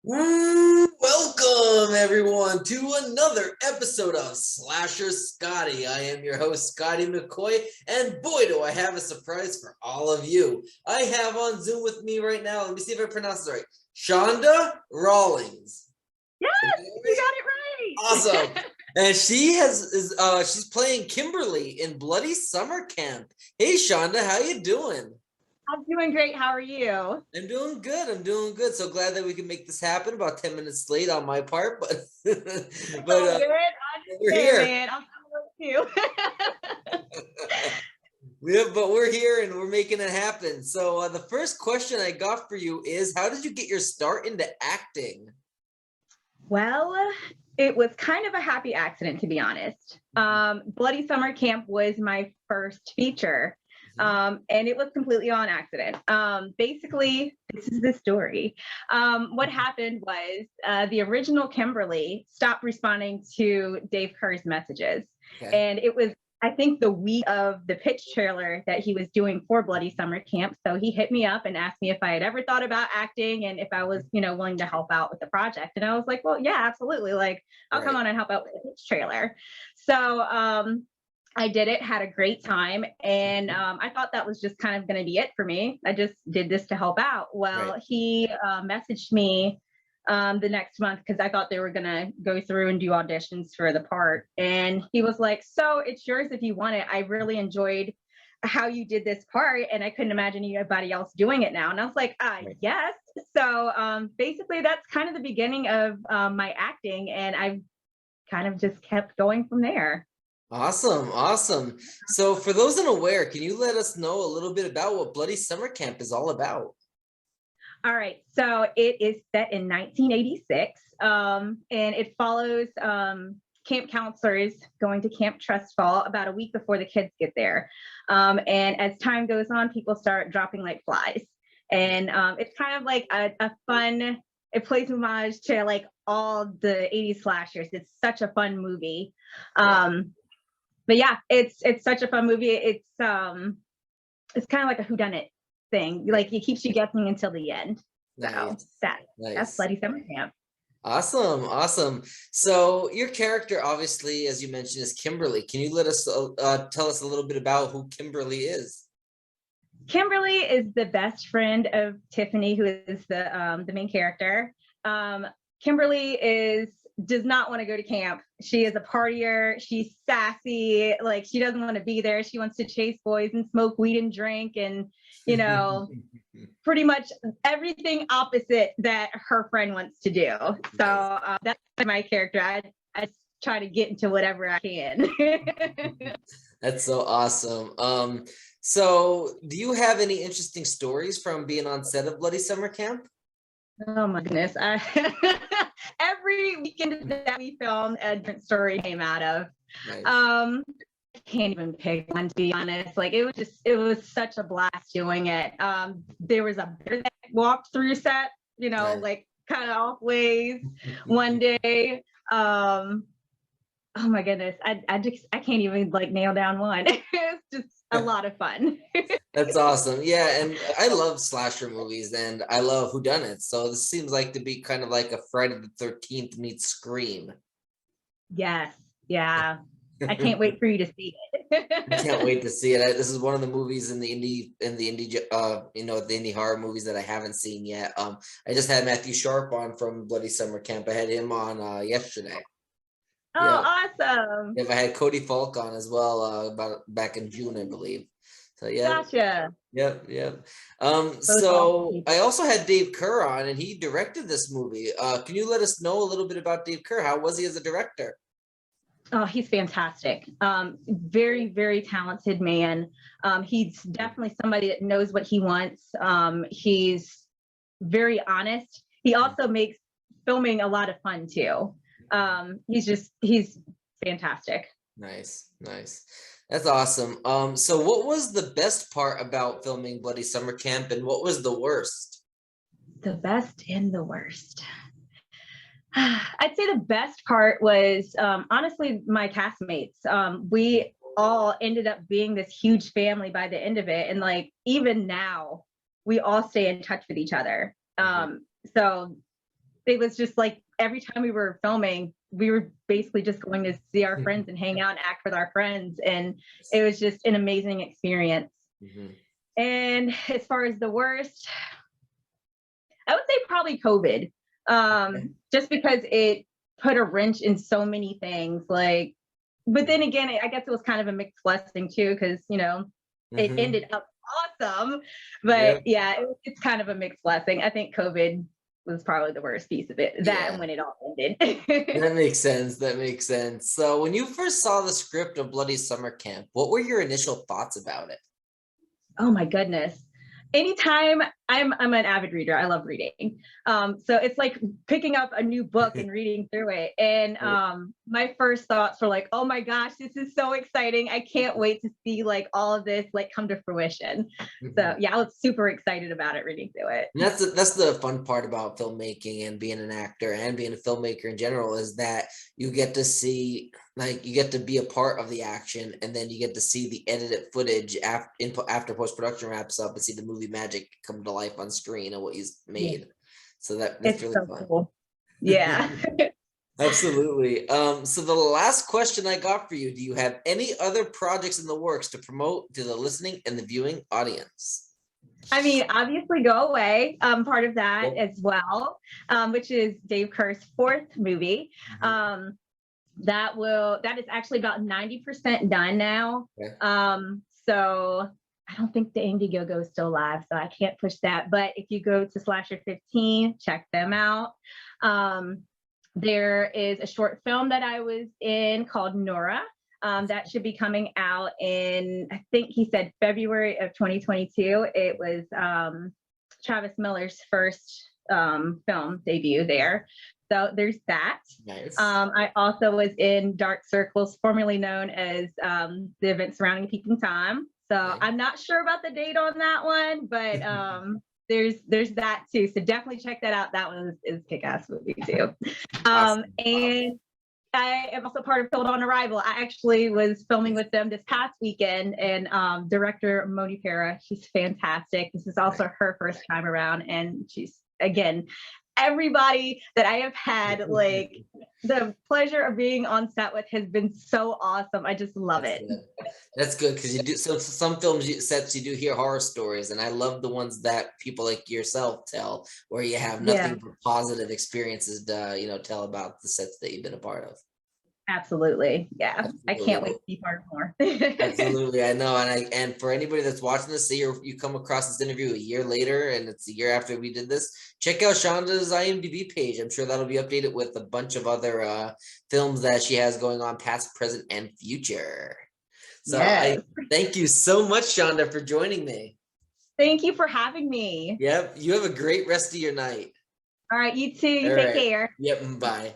Welcome everyone to another episode of Slasher Scotty. I am your host Scotty McCoy, and boy do I have a surprise for all of you. I have on Zoom with me right now, let me see if I pronounce it right, Chanda Rawlings. Yes, you got it right. Awesome. And she's playing Kimberly in Bloody Summer Camp. Hey Chanda, how you doing? I'm doing great. How are you? I'm doing good. So glad that we can make this happen. About 10 minutes late on my part, but Good. we're here. Man. I'm too. Yeah, but we're here and we're making it happen. So the first question I got for you is, how did you get your start into acting? Well, it was kind of a happy accident, to be honest. Bloody Summer Camp was my first feature. And it was completely on accident. Basically, this is the story. What happened was the original Kimberly stopped responding to Dave Kerr's messages. Okay. And it was, I think, the week of the pitch trailer that he was doing for Bloody Summer Camp. So he hit me up and asked me if I had ever thought about acting and if I was, willing to help out with the project. And I was like, well, yeah, absolutely. Like, I'll come on and help out with the pitch trailer. So, I did it, had a great time, and I thought that was just kind of going to be it for me. I just did this to help out. Well, he messaged me the next month because I thought they were going to go through and do auditions for the part. And he was like, so it's yours if you want it. I really enjoyed how you did this part, and I couldn't imagine anybody else doing it now. And I was like, yes. So basically, that's kind of the beginning of my acting, and I've kind of just kept going from there. Awesome. So for those unaware, can you let us know a little bit about what Bloody Summer Camp is all about? All right. So it is set in 1986, and it follows camp counselors going to Camp Trust Fall about a week before the kids get there. And as time goes on, people start dropping like flies. And it's kind of like a fun, it plays homage to like all the 80s slashers. It's such a fun movie. But yeah, it's such a fun movie. It's kind of like a whodunit thing. Like it keeps you guessing until the end. Nice. So that's Bloody Summer Camp. Awesome. So your character, obviously, as you mentioned, is Kimberly. Can you let us tell us a little bit about who Kimberly is? Kimberly is the best friend of Tiffany, who is the main character. Kimberly does not want to go to camp. She is a partier. She's sassy. Like she doesn't want to be there. She wants to chase boys and smoke weed and drink and, pretty much everything opposite that her friend wants to do. So that's my character. I try to get into whatever I can. That's so awesome. So do you have any interesting stories from being on set of Bloody Summer Camp? Oh my goodness. Every weekend that we filmed, a different story came out of. Nice. I can't even pick one, to be honest. Like it was such a blast doing it. There was a bear that walked through set, nice. Like kind of off ways one day. Oh my goodness. I can't even like nail down one. It's just a lot of fun. That's awesome. Yeah, and I love slasher movies and I love whodunits. So this seems like to be kind of like a Friday the 13th meets Scream. Yes. Yeah. I can't wait for you to see it. I can't wait to see it. This is one of the movies in the indie horror movies that I haven't seen yet. I just had Matthew Sharp on from Bloody Summer Camp. I had him on yesterday. Oh, awesome. Yeah, I had Cody Falk on as well back in June, I believe. So yeah. Gotcha. Yep. So I also had Dave Kerr on, and he directed this movie. Can you let us know a little bit about Dave Kerr? How was he as a director? Oh, he's fantastic. Very, very talented man. He's definitely somebody that knows what he wants. He's very honest. He also makes filming a lot of fun too. He's fantastic. Nice. That's awesome. So what was the best part about filming Bloody Summer Camp, and what was the worst? The best and the worst. I'd say the best part was honestly my castmates. We all ended up being this huge family by the end of it, and like even now we all stay in touch with each other. So it was just like every time we were filming, we were basically just going to see our friends and hang out and act with our friends. And it was just an amazing experience. Mhm. And as far as the worst, I would say probably COVID, just because it put a wrench in so many things. Like, but then again, I guess it was kind of a mixed blessing too, because it Mhm. ended up awesome. But yeah, it's kind of a mixed blessing. I think COVID was probably the worst piece of it. That and when it all ended. That makes sense. That makes sense. So when you first saw the script of Bloody Summer Camp, what were your initial thoughts about it? Oh my goodness. Anytime I'm an avid reader, I love reading. So it's like picking up a new book and reading through it. And my first thoughts were like, oh my gosh, this is so exciting. I can't wait to see like all of this like come to fruition. So yeah, I was super excited about it reading through it. And that's the fun part about filmmaking and being an actor and being a filmmaker in general, is that you get to see, like, you get to be a part of the action, and then you get to see the edited footage after post-production wraps up and see the movie magic come to life on screen and what he's made. Yeah. So that's It's really so fun. cool. Yeah. Absolutely. So the last question I got for you, do you have any other projects in the works to promote to the listening and the viewing audience? I mean, obviously Go Away, part of that as well, which is Dave Kerr's fourth movie. That is actually about 90% done now. So I don't think the Indiegogo is still live, so I can't push that. But if you go to Slasher 15, check them out. There is a short film that I was in called Nora. That should be coming out in, I think he said February of 2022. It was Travis Miller's first film debut there. So there's that. Nice. I also was in Dark Circles, formerly known as the event surrounding Peeping Tom. So I'm not sure about the date on that one, but there's that too. So definitely check that out. That one is kick-ass movie too. Awesome. And I am also part of Killed on Arrival. I actually was filming with them this past weekend, and director Moni Pera, she's fantastic. This is also her first time around, and she's, again, everybody that I have had like the pleasure of being on set with has been so awesome. I just love it. That's good, because you do some films sets, you do hear horror stories, and I love the ones that people like yourself tell, where you have nothing but positive experiences to tell about the sets that you've been a part of. Absolutely. Yeah. Absolutely. I can't wait to be part of more. Absolutely. I know. And for anybody that's watching this, say you come across this interview a year later and it's a year after we did this, check out Chanda's IMDb page. I'm sure that'll be updated with a bunch of other films that she has going on, past, present, and future. So I thank you so much, Chanda, for joining me. Thank you for having me. Yep. You have a great rest of your night. All right. You too. You take care. Yep. Bye.